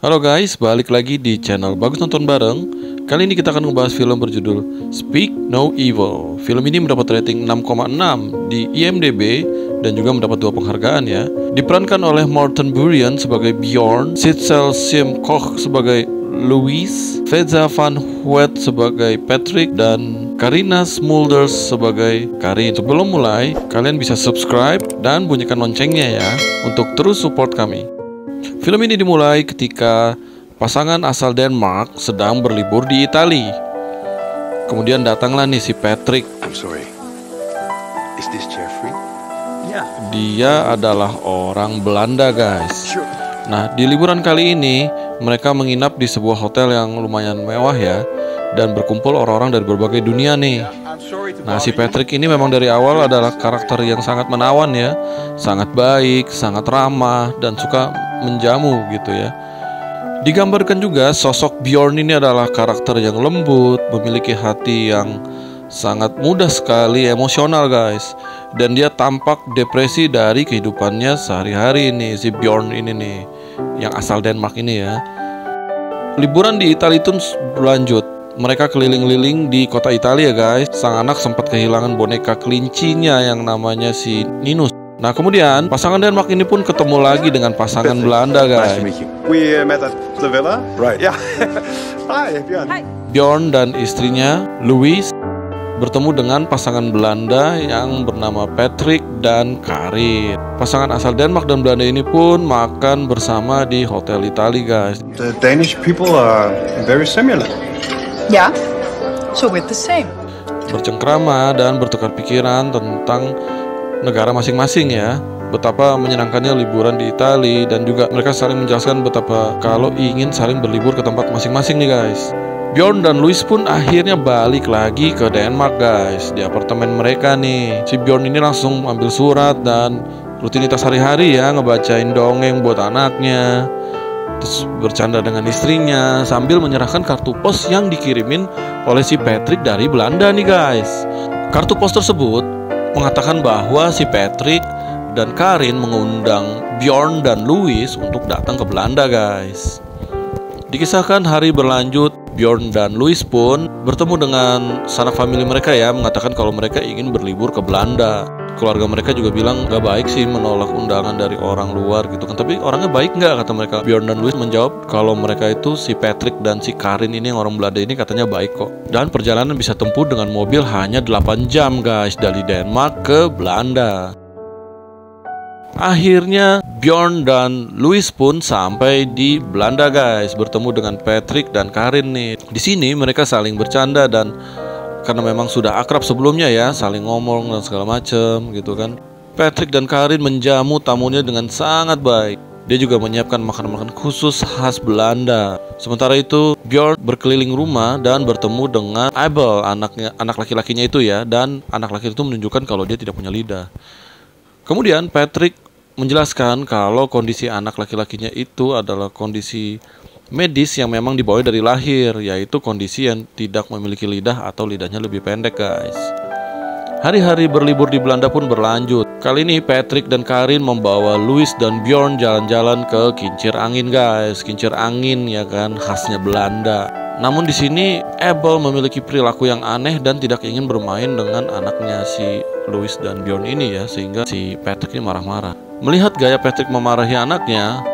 Halo guys, balik lagi di channel Bagus Nonton Bareng. Kali ini kita akan membahas film berjudul Speak No Evil. Film ini mendapat rating 6,6 di IMDb dan juga mendapat 2 penghargaan ya. Diperankan oleh Morten Burian sebagai Bjorn, Sitzel Simcoe sebagai Louise, Feza van Huet sebagai Patrick, dan Karina Smulders sebagai Karin. Sebelum mulai, kalian bisa subscribe dan bunyikan loncengnya ya untuk terus support kami. Film ini dimulai ketika pasangan asal Denmark sedang berlibur di Italia. Kemudian datanglah nih si Patrick. I'm sorry. Is this chair free? Yeah. Dia adalah orang Belanda, guys. Sure. Nah, di liburan kali ini mereka menginap di sebuah hotel yang lumayan mewah ya, dan berkumpul orang-orang dari berbagai dunia nih. Nah, si Patrick ini memang dari awal adalah karakter yang sangat menawan ya, sangat baik, sangat ramah, dan suka menjamu gitu ya. Digambarkan juga sosok Bjorn ini adalah karakter yang lembut, memiliki hati yang sangat mudah sekali emosional guys. Dan dia tampak depresi dari kehidupannya sehari-hari nih, si Bjorn ini nih, yang asal Denmark ini ya. Liburan di Italia itu berlanjut. Mereka keliling-liling di kota Italia guys. Sang anak sempat kehilangan boneka kelincinya yang namanya si Ninus. Nah kemudian pasangan Denmark ini pun ketemu lagi dengan pasangan Belanda guys. We met at the villa. Right. Yeah. Hi, Bjorn. Hi. Bjorn dan istrinya Louise bertemu dengan pasangan Belanda yang bernama Patrick dan Karin. Pasangan asal Denmark dan Belanda ini pun makan bersama di hotel Italia guys. The Danish people are very similar. Yeah, so we're the same. Bercengkrama dan bertukar pikiran tentang negara masing-masing ya. Betapa menyenangkannya liburan di Italia, dan juga mereka saling menjelaskan betapa kalau ingin saling berlibur ke tempat masing-masing nih guys. Bjorn dan Louise pun akhirnya balik lagi ke Denmark guys, di apartemen mereka nih. Si Bjorn ini langsung ambil surat dan rutinitas hari-hari ya, ngebacain dongeng buat anaknya, terus bercanda dengan istrinya sambil menyerahkan kartu pos yang dikirimin oleh si Patrick dari Belanda nih guys. Kartu pos tersebut mengatakan bahwa si Patrick dan Karin mengundang Bjorn dan Louise untuk datang ke Belanda guys. Dikisahkan hari berlanjut, Bjorn dan Louise pun bertemu dengan sanak famili mereka ya, mengatakan kalau mereka ingin berlibur ke Belanda. Keluarga mereka juga bilang gak baik sih menolak undangan dari orang luar gitu kan. Tapi orangnya baik gak, kata mereka. Bjorn dan Louise menjawab kalau mereka itu, si Patrick dan si Karin ini yang orang Belanda ini katanya baik kok. Dan perjalanan bisa tempuh dengan mobil hanya 8 jam guys, dari Denmark ke Belanda. Akhirnya Bjorn dan Louise pun sampai di Belanda guys, bertemu dengan Patrick dan Karin nih. Di sini mereka saling bercanda dan karena memang sudah akrab sebelumnya ya, saling ngomong dan segala macem gitu kan. Patrick dan Karin menjamu tamunya dengan sangat baik. Dia juga menyiapkan makan-makan khusus khas Belanda. Sementara itu Bjorn berkeliling rumah dan bertemu dengan Abel, anak laki-lakinya itu ya. Dan anak laki itu menunjukkan kalau dia tidak punya lidah. Kemudian Patrick menjelaskan kalau kondisi anak laki-lakinya itu adalah kondisi medis yang memang dibawa dari lahir, yaitu kondisi yang tidak memiliki lidah atau lidahnya lebih pendek guys. Hari-hari berlibur di Belanda pun berlanjut. Kali ini Patrick dan Karin membawa Louise dan Bjorn jalan-jalan ke kincir angin guys. Kincir angin ya kan, khasnya Belanda. Namun di sini Abel memiliki perilaku yang aneh dan tidak ingin bermain dengan anaknya si Louise dan Bjorn ini ya, sehingga si Patrick ini marah-marah. Melihat gaya Patrick memarahi anaknya,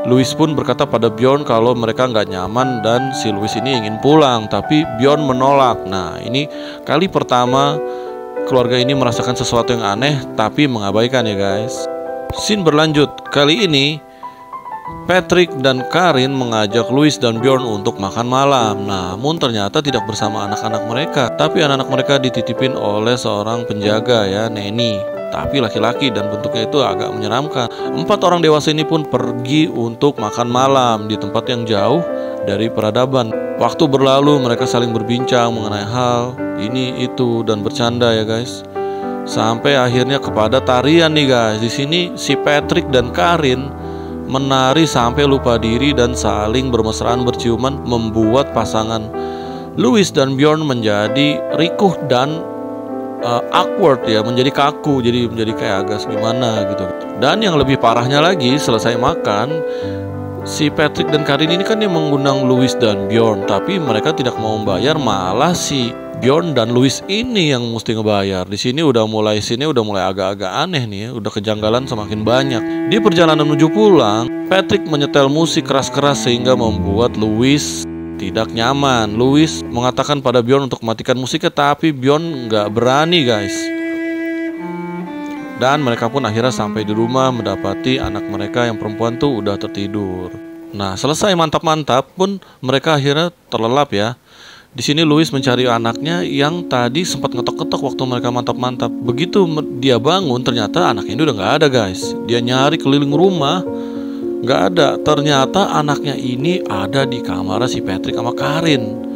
Louise pun berkata pada Bjorn kalau mereka nggak nyaman dan si Louise ini ingin pulang, tapi Bjorn menolak. Nah ini kali pertama keluarga ini merasakan sesuatu yang aneh tapi mengabaikan ya guys. Scene berlanjut. Kali ini Patrick dan Karin mengajak Louise dan Bjorn untuk makan malam. Namun ternyata tidak bersama anak-anak mereka, tapi anak-anak mereka dititipin oleh seorang penjaga ya, Neni, tapi laki-laki, dan bentuknya itu agak menyeramkan. 4 orang dewasa ini pun pergi untuk makan malam di tempat yang jauh dari peradaban. Waktu berlalu, mereka saling berbincang mengenai hal ini itu dan bercanda ya guys. Sampai akhirnya kepada tarian nih guys. Di sini si Patrick dan Karin menari sampai lupa diri dan saling bermesraan berciuman, membuat pasangan Louise dan Bjorn menjadi rikuh dan awkward ya, menjadi kaku, jadi menjadi kayak agak gimana gitu. Dan yang lebih parahnya lagi, selesai makan, si Patrick dan Karin ini kan yang mengundang Louis dan Bjorn, tapi mereka tidak mau membayar, malah si Bjorn dan Louis ini yang mesti ngebayar. Di sini udah mulai agak-agak aneh nih ya, udah kejanggalan semakin banyak. Di perjalanan menuju pulang, Patrick menyetel musik keras-keras sehingga membuat Louis tidak nyaman. Louis mengatakan pada Bjorn untuk matikan musiknya, tapi Bjorn nggak berani, guys. Dan mereka pun akhirnya sampai di rumah mendapati anak mereka yang perempuan tuh udah tertidur. Nah, selesai mantap-mantap pun mereka akhirnya terlelap ya. Di sini Louis mencari anaknya yang tadi sempat ngetok-ngetok waktu mereka mantap-mantap. Begitu dia bangun, ternyata anaknya ini udah nggak ada, guys. Dia nyari keliling rumah, nggak ada. Ternyata anaknya ini ada di kamar si Patrick sama Karin,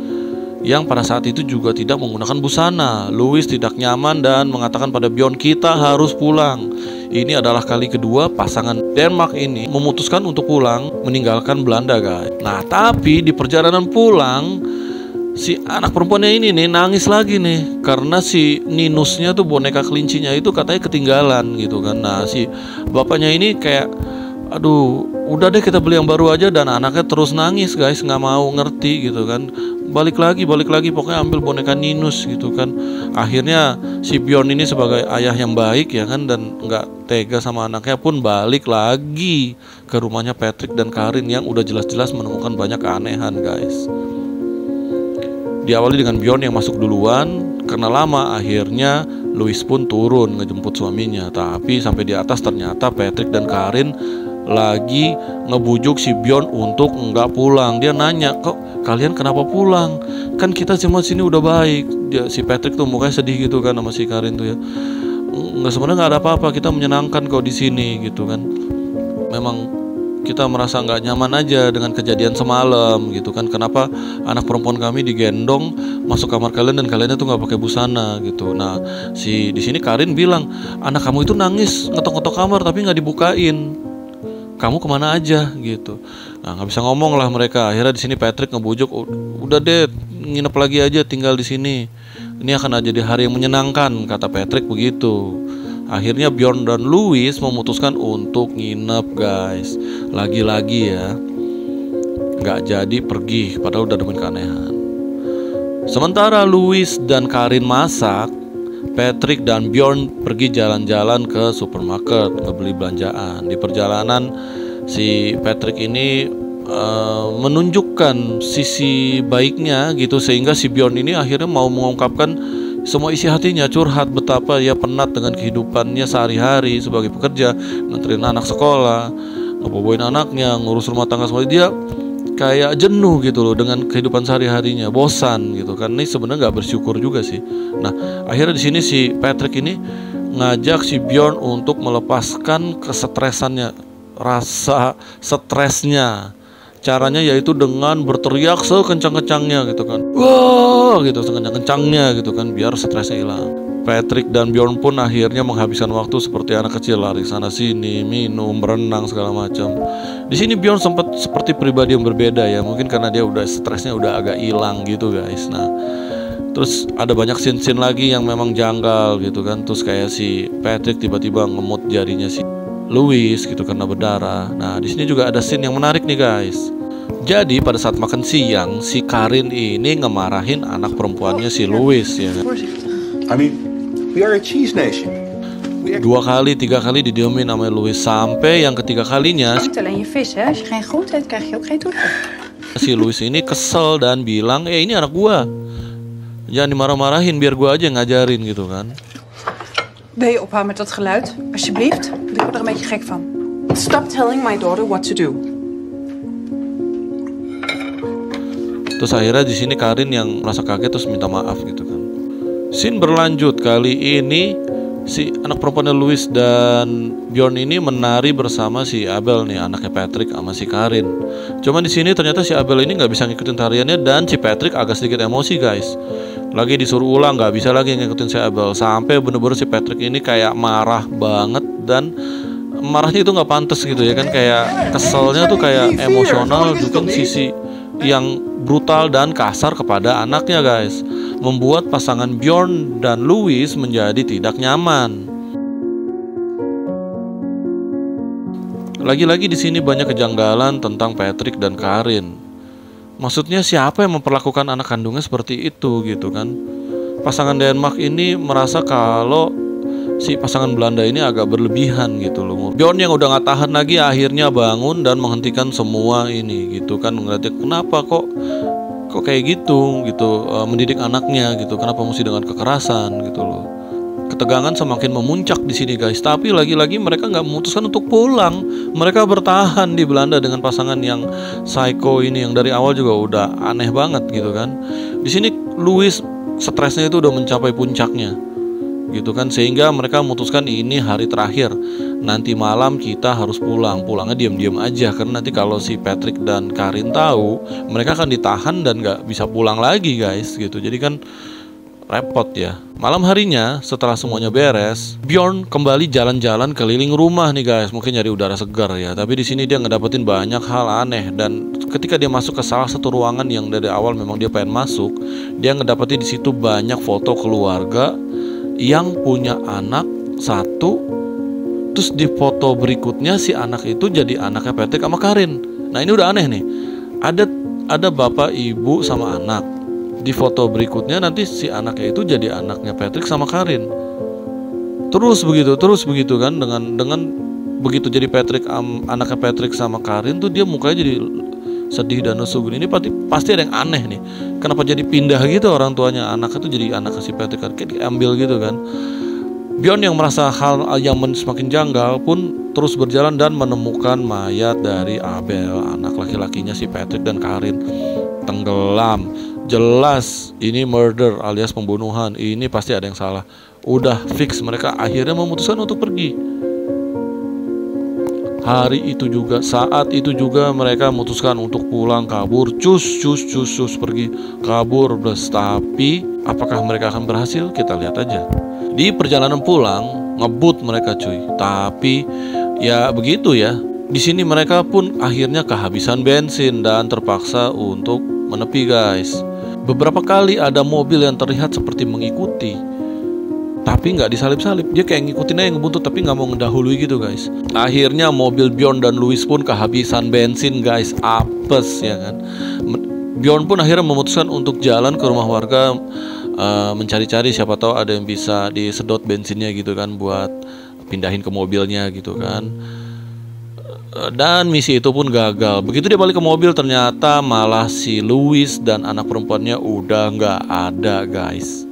yang pada saat itu juga tidak menggunakan busana. Louis tidak nyaman dan mengatakan pada Bjorn, kita harus pulang. Ini adalah kali kedua pasangan Denmark ini memutuskan untuk pulang meninggalkan Belanda, guys. Nah, tapi di perjalanan pulang, si anak perempuannya ini nih nangis lagi nih, karena si Ninusnya tuh, boneka kelincinya itu katanya ketinggalan gitu kan. Nah, si bapaknya ini kayak, aduh, udah deh kita beli yang baru aja. Dan anaknya terus nangis, guys, nggak mau ngerti gitu kan. Balik lagi, pokoknya ambil boneka Ninus gitu kan. Akhirnya si Bjorn ini sebagai ayah yang baik ya kan, dan nggak tega sama anaknya pun balik lagi ke rumahnya Patrick dan Karin yang udah jelas-jelas menemukan banyak keanehan, guys. Diawali dengan Bjorn yang masuk duluan. Karena lama, akhirnya Louis pun turun ngejemput suaminya. Tapi sampai di atas ternyata Patrick dan Karin lagi ngebujuk si Bjorn untuk nggak pulang. Dia nanya, kok kalian kenapa pulang? Kan kita semua sini udah baik. Si Patrick tuh mukanya sedih gitu kan sama si Karin tuh ya. Sebenarnya nggak ada apa-apa, kita menyenangkan kok di sini gitu kan. Memang kita merasa nggak nyaman aja dengan kejadian semalam gitu kan. Kenapa anak perempuan kami digendong masuk kamar kalian dan kalian itu nggak pakai busana gitu. Nah, di sini Karin bilang, anak kamu itu nangis ngetok-ngetok kamar tapi nggak dibukain. Kamu kemana aja gitu. Nah, nggak bisa ngomong lah mereka. Akhirnya di sini Patrick ngebujuk, udah deh nginep lagi aja, tinggal di sini. Ini akan jadi hari yang menyenangkan, kata Patrick begitu. Akhirnya Bjorn dan Louis memutuskan untuk nginep, guys. Lagi-lagi ya, nggak jadi pergi, padahal udah nemuin keanehan. Sementara Louis dan Karin masak, Patrick dan Bjorn pergi jalan-jalan ke supermarket ngebeli belanjaan. Di perjalanan si Patrick ini menunjukkan sisi baiknya gitu, sehingga si Bjorn ini akhirnya mau mengungkapkan semua isi hatinya, curhat betapa ia penat dengan kehidupannya sehari-hari sebagai pekerja, nganterin anak sekolah, ngeboboin anaknya, ngurus rumah tangga semua. Dia kayak jenuh gitu loh dengan kehidupan sehari-harinya, bosan gitu kan. Ini sebenarnya nggak bersyukur juga sih. Nah, akhirnya di sini si Patrick ini ngajak si Bjorn untuk melepaskan kesetresannya, rasa stresnya. Caranya yaitu dengan berteriak sekencang-kencangnya gitu kan. Wah, gitu sekencang-kencangnya gitu kan, biar stresnya hilang. Patrick dan Bjorn pun akhirnya menghabiskan waktu seperti anak kecil, lari sana sini, minum, berenang segala macam. Di sini Bjorn sempat seperti pribadi yang berbeda ya, mungkin karena dia udah stresnya udah agak hilang gitu, guys. Nah, terus ada banyak scene-scene lagi yang memang janggal gitu kan. Terus kayak si Patrick tiba-tiba ngemut jarinya si Louis gitu karena berdarah. Nah, di sini juga ada scene yang menarik nih, guys. Jadi pada saat makan siang, si Karin ini ngemarahin anak perempuannya si Louis ya. I mean, we are a cheese nation. 2 kali, 3 kali didiemin sama Louis, sampai yang ketiga kalinya Niet alleen je vis, hè. Als je geen groente eet, krijg je ook geen toeter. si Louis ini kesel dan bilang, ini anak gua, jangan dimarah-marahin, biar gua aja yang ngajarin gitu kan. Wil je ophouden met dat geluid? Alsjeblieft. Ik word er een beetje gek van. Stop telling my daughter what to do. Terus akhirnya di sini Karin yang merasa kaget terus minta maaf gitu kan. Scene berlanjut, kali ini si anak perempuannya Louis dan Bjorn ini menari bersama si Abel nih, anaknya Patrick sama si Karin. Cuman di sini ternyata si Abel ini nggak bisa ngikutin tariannya dan si Patrick agak sedikit emosi, guys. Lagi disuruh ulang, nggak bisa lagi ngikutin si Abel, sampai bener-bener si Patrick ini kayak marah banget. Dan marahnya itu nggak pantas gitu ya kan, kayak keselnya tuh kayak emosional, juga sisi yang brutal dan kasar kepada anaknya, guys, membuat pasangan Bjorn dan Louis menjadi tidak nyaman. Lagi-lagi di sini banyak kejanggalan tentang Patrick dan Karin. Maksudnya siapa yang memperlakukan anak kandungnya seperti itu gitu kan? Pasangan Denmark ini merasa kalau si pasangan Belanda ini agak berlebihan gitu loh. Bjorn yang udah gak tahan lagi akhirnya bangun dan menghentikan semua ini gitu kan. Ngeliatin kenapa kok kayak gitu mendidik anaknya gitu. Kenapa mesti dengan kekerasan gitu loh. Ketegangan semakin memuncak di sini guys. Tapi lagi-lagi mereka nggak memutuskan untuk pulang. Mereka bertahan di Belanda dengan pasangan yang psycho ini yang dari awal juga udah aneh banget gitu kan. Di sini Louis stresnya itu udah mencapai puncaknya gitu kan, sehingga mereka memutuskan ini hari terakhir. Nanti malam kita harus pulang. Pulangnya diam-diam aja karena nanti kalau si Patrick dan Karin tahu, mereka akan ditahan dan nggak bisa pulang lagi guys gitu. Jadi kan repot ya. Malam harinya setelah semuanya beres, Bjorn kembali jalan-jalan keliling rumah nih guys, mungkin nyari udara segar ya. Tapi di sini dia ngedapetin banyak hal aneh, dan ketika dia masuk ke salah satu ruangan yang dari awal memang dia pengen masuk, dia ngedapetin di situ banyak foto keluarga yang punya anak satu. Terus di foto berikutnya si anak itu jadi anaknya Patrick sama Karin. Nah ini udah aneh nih. Ada bapak, ibu sama anak. Di foto berikutnya nanti si anaknya itu jadi anaknya Patrick sama Karin. Terus begitu kan, dengan begitu jadi Patrick anaknya Patrick sama Karin tuh dia mukanya jadi sedih dan lesu gini. Ini pasti ada yang aneh nih. Kenapa jadi pindah gitu orang tuanya, anaknya tuh jadi anak si Patrick, kayak diambil gitu kan. Bjorn yang merasa hal yang semakin janggal pun terus berjalan dan menemukan mayat dari Abel, anak laki-lakinya si Patrick dan Karin, tenggelam. Jelas ini murder alias pembunuhan. Ini pasti ada yang salah. Udah fix, mereka akhirnya memutuskan untuk pergi. Saat itu juga mereka memutuskan untuk pulang, kabur, cus pergi kabur. Tapi apakah mereka akan berhasil? Kita lihat aja. Di perjalanan pulang ngebut mereka cuy. Tapi ya begitu ya. Di sini mereka pun akhirnya kehabisan bensin dan terpaksa untuk menepi guys. Beberapa kali ada mobil yang terlihat seperti mengikuti, tapi nggak disalip-salip. Dia kayak ngikutin aja, ngebuntut tapi nggak mau ngedahului gitu guys. Akhirnya mobil Bjorn dan Louis pun kehabisan bensin guys. Apes ya kan. Bjorn pun akhirnya memutuskan untuk jalan ke rumah warga, mencari-cari siapa tahu ada yang bisa disedot bensinnya gitu kan, buat pindahin ke mobilnya gitu kan. Dan misi itu pun gagal. Begitu dia balik ke mobil, ternyata malah si Louis dan anak perempuannya udah nggak ada guys.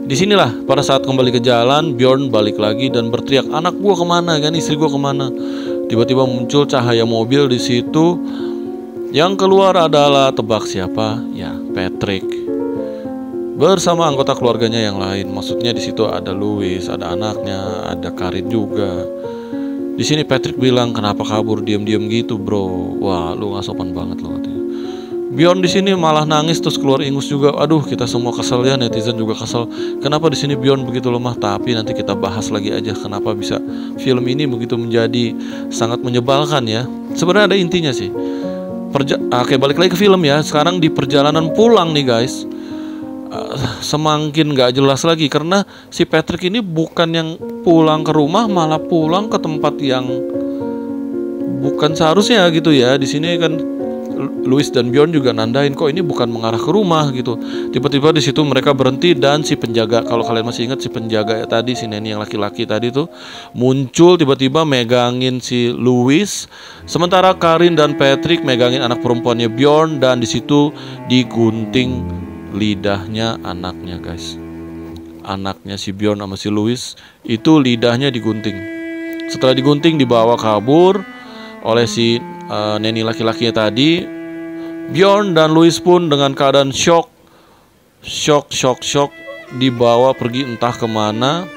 Disinilah pada saat kembali ke jalan, Bjorn balik lagi dan berteriak, anak gua kemana kan, istri gua kemana. Tiba-tiba muncul cahaya mobil di situ. Yang keluar adalah, tebak siapa? Ya, Patrick bersama anggota keluarganya yang lain. Maksudnya di situ ada Louis, ada anaknya, ada Karin juga. Di sini Patrick bilang, kenapa kabur diam-diam gitu bro? Wah, lu nggak sopan banget lo katanya. Bjorn di sini malah nangis terus keluar ingus juga. Aduh, kita semua kesel ya, netizen juga kesel. Kenapa di sini Bjorn begitu lemah? Tapi nanti kita bahas lagi aja kenapa bisa film ini begitu menjadi sangat menyebalkan ya. Sebenarnya ada intinya sih. Oke, balik lagi ke film ya. Sekarang di perjalanan pulang nih guys, semakin gak jelas lagi karena si Patrick ini bukan yang pulang ke rumah, malah pulang ke tempat yang bukan seharusnya gitu ya. Di sini kan Louis dan Bjorn juga nandain kok ini bukan mengarah ke rumah gitu. Tiba-tiba di situ mereka berhenti dan si penjaga, kalau kalian masih ingat si penjaga ya tadi, si Neni yang laki-laki tadi tuh muncul tiba-tiba megangin si Louis, sementara Karin dan Patrick megangin anak perempuannya Bjorn, dan di situ digunting lidahnya anaknya guys. Anaknya si Bjorn sama si Louis itu lidahnya digunting. Setelah digunting dibawa kabur oleh si Neni laki-lakinya tadi. Bjorn dan Louis pun dengan keadaan shock dibawa pergi entah kemana.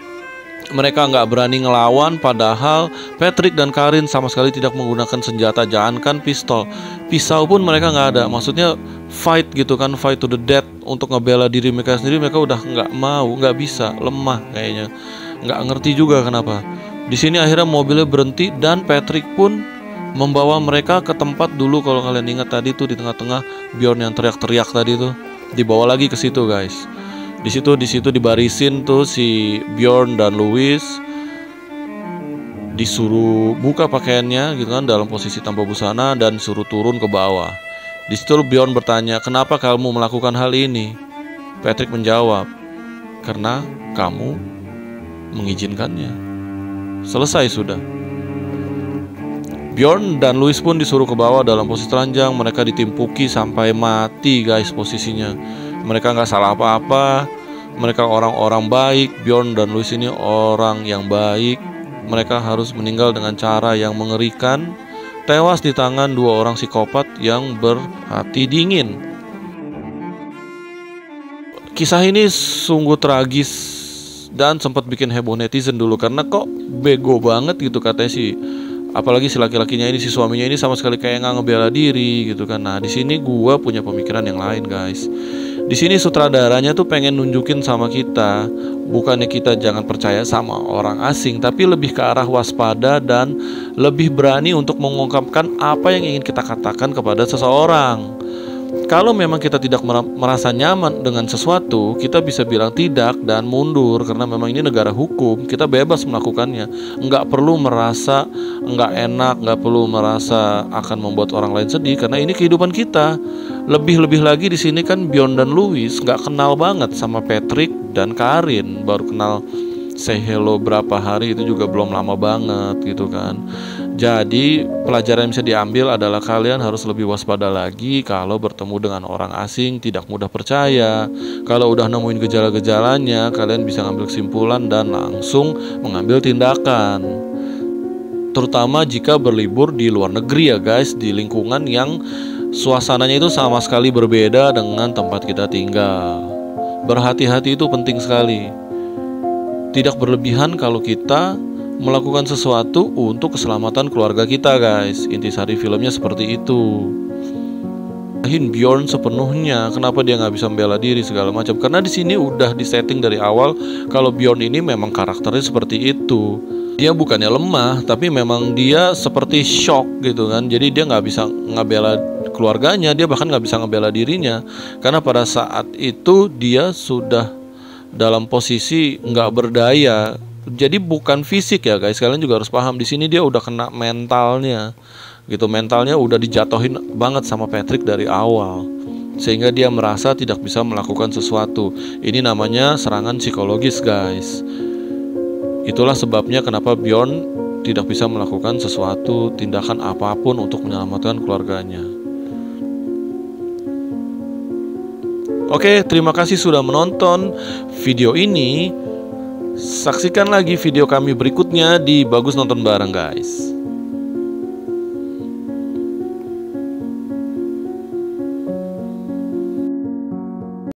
Mereka nggak berani ngelawan, padahal Patrick dan Karin sama sekali tidak menggunakan senjata, jangankan pistol, pisau pun mereka nggak ada. Maksudnya fight gitu kan, fight to the death untuk ngebela diri mereka sendiri. Mereka udah nggak mau, nggak bisa, lemah kayaknya, nggak ngerti juga kenapa. Di sini akhirnya mobilnya berhenti dan Patrick pun membawa mereka ke tempat dulu, kalau kalian ingat tadi tuh di tengah-tengah Bjorn yang teriak-teriak tadi tuh, dibawa lagi ke situ guys. Di situ dibarisin tuh si Bjorn dan Louis. disuruh buka pakaiannya gitu kan dalam posisi tanpa busana dan suruh turun ke bawah. Di situ Bjorn bertanya, "Kenapa kamu melakukan hal ini?" Patrick menjawab, "Karena kamu mengizinkannya." Selesai sudah. Bjorn dan Louis pun disuruh ke bawah dalam posisi telanjang. Mereka ditimpuki sampai mati guys posisinya. Mereka nggak salah apa-apa. Mereka orang-orang baik. Bjorn dan Louis ini orang yang baik. Mereka harus meninggal dengan cara yang mengerikan, tewas di tangan dua orang psikopat yang berhati dingin. Kisah ini sungguh tragis dan sempat bikin heboh netizen dulu, karena kok bego banget gitu katanya sih. Apalagi si laki-lakinya ini, si suaminya ini sama sekali kayak nggak ngebela diri gitu kan. Nah di sini gua punya pemikiran yang lain guys. Di sini sutradaranya tuh pengen nunjukin sama kita, bukannya kita jangan percaya sama orang asing, tapi lebih ke arah waspada dan lebih berani untuk mengungkapkan apa yang ingin kita katakan kepada seseorang. Kalau memang kita tidak merasa nyaman dengan sesuatu, kita bisa bilang tidak dan mundur, karena memang ini negara hukum, kita bebas melakukannya. Nggak perlu merasa nggak enak, nggak perlu merasa akan membuat orang lain sedih, karena ini kehidupan kita. Lebih-lebih lagi di sini kan Bjorn dan Louis nggak kenal banget sama Patrick dan Karin, baru kenal say hello berapa hari, itu juga belum lama banget gitu kan. Jadi pelajaran yang bisa diambil adalah kalian harus lebih waspada lagi kalau bertemu dengan orang asing, tidak mudah percaya. Kalau udah nemuin gejala-gejalanya, kalian bisa ngambil kesimpulan dan langsung mengambil tindakan. Terutama jika berlibur di luar negeri ya guys, di lingkungan yang suasananya itu sama sekali berbeda dengan tempat kita tinggal. Berhati-hati itu penting sekali. Tidak berlebihan kalau kita melakukan sesuatu untuk keselamatan keluarga kita guys. Intisari filmnya seperti itu. Bjorn sepenuhnya, kenapa dia nggak bisa membela diri segala macam? Karena di sini udah disetting dari awal kalau Bjorn ini memang karakternya seperti itu. Dia bukannya lemah, tapi memang dia seperti shock gitu kan. Jadi dia nggak bisa ngebela keluarganya, dia bahkan nggak bisa ngebela dirinya. Karena pada saat itu dia sudah dalam posisi nggak berdaya. Jadi bukan fisik ya guys, kalian juga harus paham. Di sini dia udah kena mentalnya gitu, mentalnya udah dijatohin banget sama Patrick dari awal, sehingga dia merasa tidak bisa melakukan sesuatu. Ini namanya serangan psikologis guys. Itulah sebabnya kenapa Bjorn tidak bisa melakukan sesuatu tindakan apapun untuk menyelamatkan keluarganya. Oke, terima kasih sudah menonton video ini. Saksikan lagi video kami berikutnya di Bagus Nonton Bareng guys.